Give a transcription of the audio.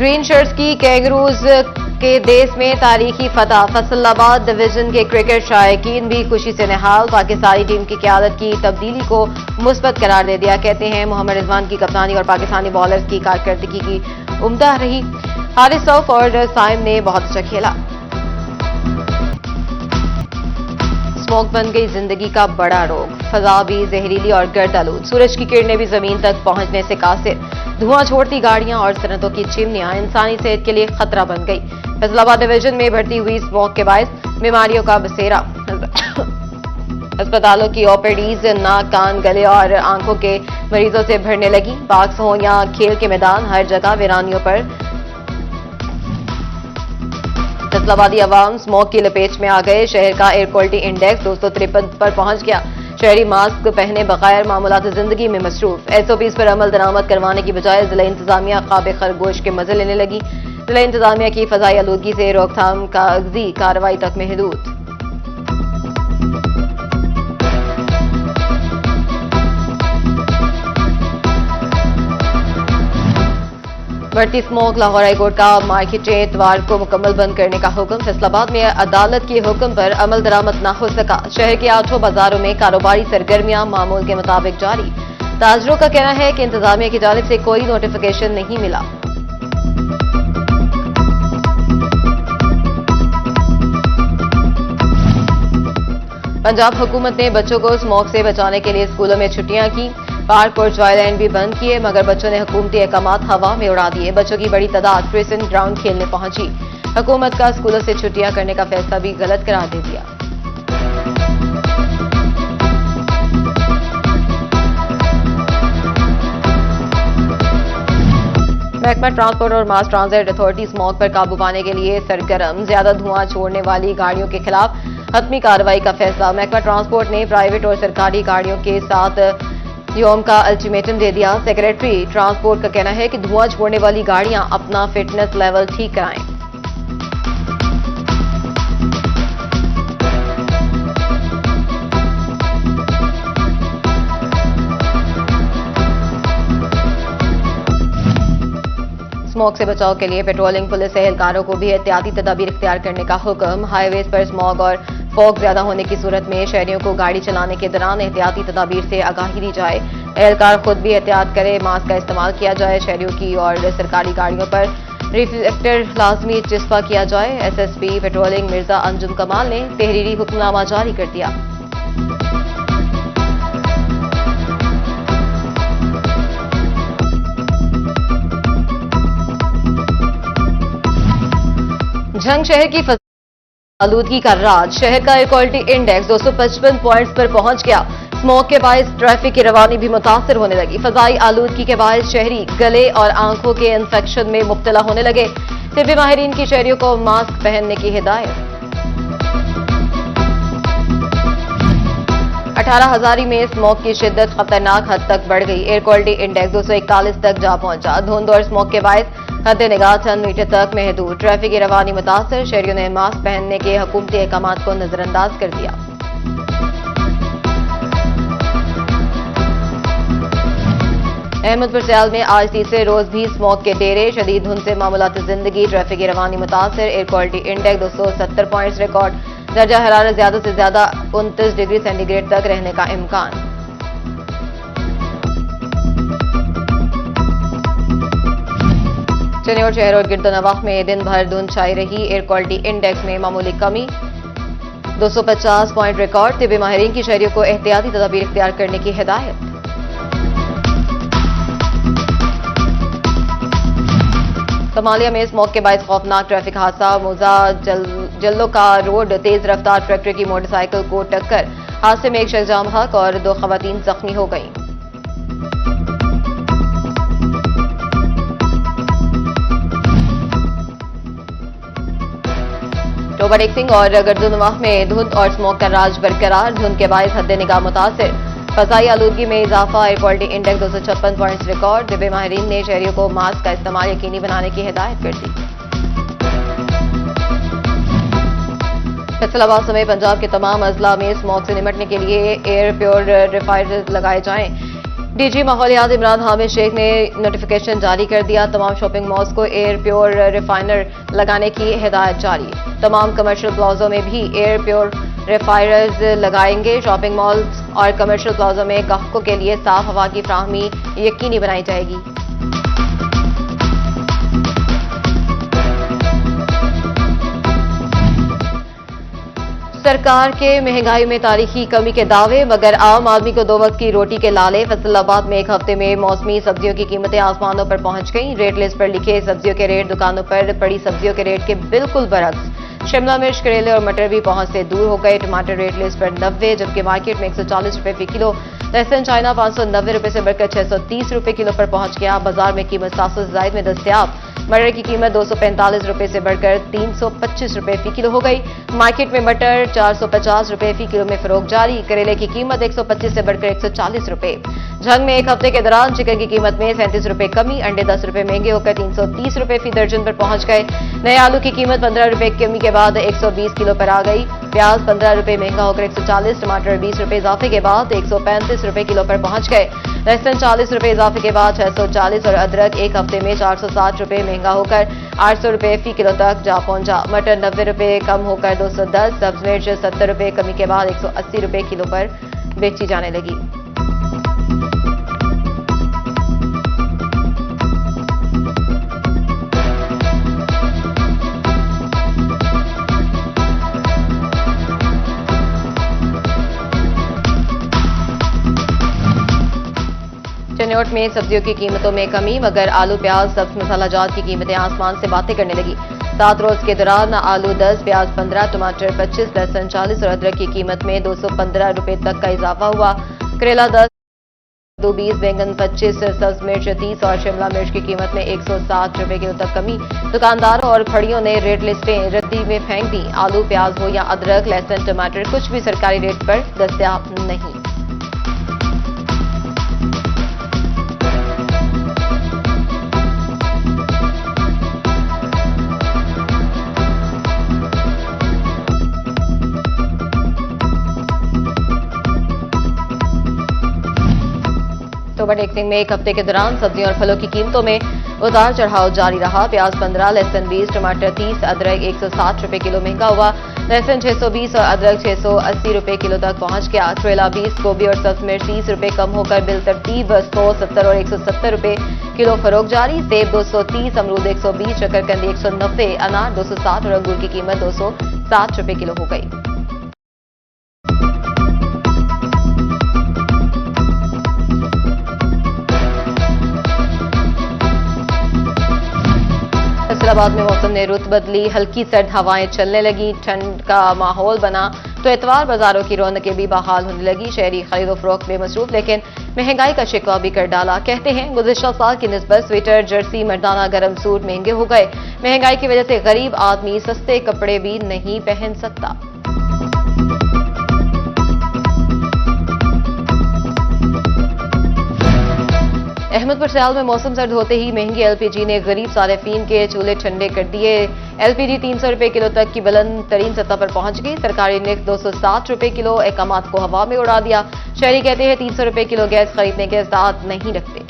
Green shirts की kangaroos के देश में तारीखी फतह। फैसलाबाद डिवीजन के क्रिकेट शायकीन भी खुशी से निहाल। पाकिस्तानी टीम की क़यादत की तब्दीली को मुस्बत करार दे दिया। कहते हैं मोहम्मद रिजवान की कप्तानी और पाकिस्तानी बॉलर्स की कारकर्दगी की उम्दा रही। हारिस सौफ और साइम ने बहुत अच्छा खेला। स्मोक बन गई जिंदगी का बड़ा रोग। फजा भी जहरीली और गर्द आलूद। सूरज की किरणें भी जमीन तक पहुंचने से कासिर। धुआं छोड़ती गाड़ियां और सनतों की चिमनियां इंसानी सेहत के लिए खतरा बन गई। फैसलाबाद डिवीजन में बढ़ती हुई स्मोक के बायस बीमारियों का बसेरा। अस्पतालों की ओपीडीज नाक, कान, गले और आंखों के मरीजों से भरने लगी। पार्क्स हो या खेल के मैदान, हर जगह वीरानियों पर। फैसलाबादी अवाम स्मोक की लपेट में आ गए। शहर का एयर क्वालिटी इंडेक्स 253 पर पहुंच गया। शहरी मास्क पहने बगैर मामूलात जिंदगी में मसरूफ। एसओपीज पर अमल दरामद करवाने की बजाय जिला इंतजामिया ख्वाब खरगोश के मजे लेने लगी। जिला इंतजामिया की फजाई आलूदगी से रोकथाम कागजी कार्रवाई तक महदूद। बढ़ती स्मोक। लाहौर हाईकोर्ट का मार्केटें इतवार को मुकम्मल बंद करने का हुक्म। फैसलाबाद में अदालत के हुक्म पर अमल दरामद न हो सका। शहर के 8 बाजारों में कारोबारी सरगर्मियां मामूल के मुताबिक जारी। ताजरों का कहना है कि इंतजामिया की जानिब से कोई नोटिफिकेशन नहीं मिला। पंजाब हुकूमत ने बच्चों को स्मोक से बचाने के लिए स्कूलों में छुट्टियां की। पार्क और जॉयलैंड भी बंद किए, मगर बच्चों ने हुकूमती अहकामात हवा में उड़ा दिए। बच्चों की बड़ी तादाद क्रिसेंट ग्राउंड खेलने पहुंची। हुकूमत का स्कूलों से छुट्टियां करने का फैसला भी गलत करार दे दिया। महकमा ट्रांसपोर्ट और मास ट्रांजिट अथॉरिटी स्मोक पर काबू पाने के लिए सरगर्म। ज्यादा धुआं छोड़ने वाली गाड़ियों के खिलाफ हतमी कार्रवाई का फैसला। महकमा ट्रांसपोर्ट ने प्राइवेट और सरकारी गाड़ियों के साथ योम का अल्टीमेटम दे दिया। सेक्रेटरी ट्रांसपोर्ट का कहना है कि धुआं छोड़ने वाली गाड़ियां अपना फिटनेस लेवल ठीक कराएं। स्मोक से बचाव के लिए पेट्रोलिंग पुलिस एहलकारों को भी एहतियाती तदाबीर इख्तियार करने का हुक्म। हाईवेज पर स्मोक और फॉग ज्यादा होने की सूरत में शहरियों को गाड़ी चलाने के दौरान एहतियाती तदाबीर से आगाही दी जाए। एहलकार खुद भी एहतियात करे। मास्क का इस्तेमाल किया जाए। शहरियों की और सरकारी गाड़ियों पर रिफ्लेक्टर लाजमी चिस्पा किया जाए। एसएसपी पेट्रोलिंग मिर्जा अंजुम कमाल ने तहरीरी हुक्मनामा जारी कर दिया। झंग शहर की आलूदगी का राज। शहर का एयर क्वालिटी इंडेक्स 255 पॉइंट्स पर पहुंच गया। स्मोक के बायस ट्रैफिक की रवानी भी मुतासर होने लगी। फजाई आलूदगी के बायस शहरी गले और आंखों के इंफेक्शन में मुब्तला होने लगे। तिब्बी माहिरीन की शहरियों को मास्क पहनने की हिदायत। 18 हजारी में स्मोक की शिद्दत खतरनाक हद तक बढ़ गई। एयर क्वालिटी इंडेक्स 241 तक जा पहुंचा। धुंध और स्मोक के बायस हद निगाह चंद मीटर तक महदूद। ट्रैफिक की रवानी मुतासर। शहरियों ने मास्क पहनने के हुकूमती अहकामात को नजरअंदाज कर दिया। अहमदपुर सियाल में आज तीसरे रोज भी स्मोक के डेरे। शदीद धुंध से मामूलात जिंदगी। ट्रैफिक की रवानी मुतासर। Air quality index 270 points record. दर्जा हरारत ज्यादा से ज्यादा 29 डिग्री सेंटीग्रेड तक रहने का इम्कान। चनेर शहर और गिरदोनवाह में दिन भर धुंध छाई रही। एयर क्वालिटी इंडेक्स में मामूली कमी। 250 पॉइंट रिकॉर्ड। तिब्बी माहिरीन की शहरियों को एहतियाती तदाबीर इख्तियार करने की हिदायत। सोमालिया में स्मोक के बायस खौफनाक ट्रैफिक हादसा। मोजा जल्लो का रोड तेज रफ्तार ट्रैक्टर की मोटरसाइकिल को टक्कर। हादसे में एक शख्स जाम हक और 2 खवातीन जख्मी हो गईं। टोबा सिंह और गर्दनवाह में धुंध और स्मोक का राज बरकरार। धुंध के बायस हद निगाह मुतासिर। फजाई आलूदगी में इजाफा। Air quality index 256 points record. तिब्बी माहिरीन ने शहरियों को मास्क का इस्तेमाल यकीनी बनाने की हिदायत कर दी। फैसलाबाद समेत पंजाब के तमाम अजला में स्मोक से निपटने के लिए एयर प्योरिफायर लगाए जाएं। डीजी माहौलियात इमरान हामिद शेख ने नोटिफिकेशन जारी कर दिया। तमाम शॉपिंग मॉल्स को एयर प्योर रिफाइनर लगाने की हिदायत जारी। तमाम कमर्शियल प्लाजों में भी एयर प्योर रिफाइनर्स लगाएंगे। शॉपिंग मॉल्स और कमर्शियल प्लाजों में ग्राहकों के लिए साफ हवा की फ्राहमी यकीनी बनाई जाएगी। सरकार के महंगाई में तारीखी कमी के दावे, मगर आम आदमी को 2 वक्त की रोटी के लाले। फैसलाबाद में एक हफ्ते में मौसमी सब्जियों की कीमतें आसमानों पर पहुंच गईं। रेट लिस्ट पर लिखे सब्जियों के रेट दुकानों पर पड़ी सब्जियों के रेट के बिल्कुल बरक्स। शिमला मिर्च, करेले और मटर भी पहुंच से दूर हो गए। टमाटर रेट लिस्ट पर 90, जबकि मार्केट में 140 रुपए फी किलो। लहसुन चाइना 590 रुपए से बढ़कर 630 रुपए किलो पर पहुंच गया। बाजार में कीमत 700 से जायद में दस्तयाब। मटर की कीमत 245 रुपए से बढ़कर 325 रुपए फी किलो हो गई। मार्केट में मटर 450 रुपए फी किलो में फरोख्त जारी। करेले की कीमत 125 से बढ़कर 140 रुपए। झंग में एक हफ्ते के दौरान चिकन की कीमत में 37 रुपए कमी। अंडे 10 रुपए महंगे होकर 330 रुपए फी दर्जन पर पहुंच गए। नए आलू की कीमत 15 रुपए की कमी के बाद 120 किलो पर आ गई। प्याज 15 रुपए महंगा होकर 140। टमाटर 20 रुपए इजाफे के बाद 135 रुपए किलो पर पहुंच गए। लहसुन 40 रुपए इजाफे के बाद 640 और अदरक एक हफ्ते में 460 रुपए महंगा होकर 800 रुपए फी किलो तक जा पहुंचा। मटर 90 रुपए कम होकर 210। सब्ज मिर्च 70 रुपए कमी के बाद 180 रुपए किलो पर बेची जाने लगी। चिन्नौट में सब्जियों की कीमतों में कमी, मगर आलू, प्याज, सब्ज मसाला जात की कीमतें आसमान से बातें करने लगी। 7 रोज के दौरान आलू 10, प्याज 15, टमाटर 25, लहसुन 40 और अदरक की कीमत में 215 रुपए तक का इजाफा हुआ। करेला 10, 20, बैंगन 25, सब्ज मिर्च 30 और शिमला मिर्च की कीमत में 160 रुपए किलो तक कमी। दुकानदारों और फड़ियों ने रेट लिस्टें रद्दी में फेंक दी। आलू, प्याज हो या अदरक, लहसुन, टमाटर, कुछ भी सरकारी रेट पर दस्तयाब नहीं। अक्टूबर टेक्सिंग में एक हफ्ते के दौरान सब्जियों और फलों की कीमतों में उतार चढ़ाव जारी रहा। प्याज 15, लहसुन 20, टमाटर 30, अदरक 160 रुपए किलो महंगा हुआ। लहसुन 620 और अदरक 680 रुपए किलो तक पहुंच गया। करेला 20, गोभी और सब्ज मिर्च 30 रुपए कम होकर बिलतरतीब 170 और 170 रुपए किलो फरोख्त जारी। सेब 230, अमरूद 120, शकरकंदी 190, अनार 260 और अंगूर की कीमत 260 रुपए किलो हो गई। फैसलाबाद में मौसम ने रुत बदली, हल्की सर्द हवाएं चलने लगी, ठंड का माहौल बना तो एतवार बाजारों की रौनकें भी बहाल होने लगी। शहरी खरीदो फरोख्त में मसरूफ, लेकिन महंगाई का शिकवा भी कर डाला। कहते हैं गुज़िश्ता साल की निस्बत स्वेटर, जर्सी, मर्दाना गर्म सूट महंगे हो गए। महंगाई की वजह से गरीब आदमी सस्ते कपड़े भी नहीं पहन सकता। अहमदपुर सियाल में मौसम सर्द होते ही महंगी एलपीजी ने गरीब सारिफीन के चूल्हे ठंडे कर दिए। एलपीजी 300 रुपए किलो तक की बुलंद तरीन सतह पर पहुंच गई। सरकारी निर्ख 260 रुपए किलो, अहकामात को हवा में उड़ा दिया। शहरी कहते हैं 300 रुपए किलो गैस खरीदने के साथ नहीं रखते।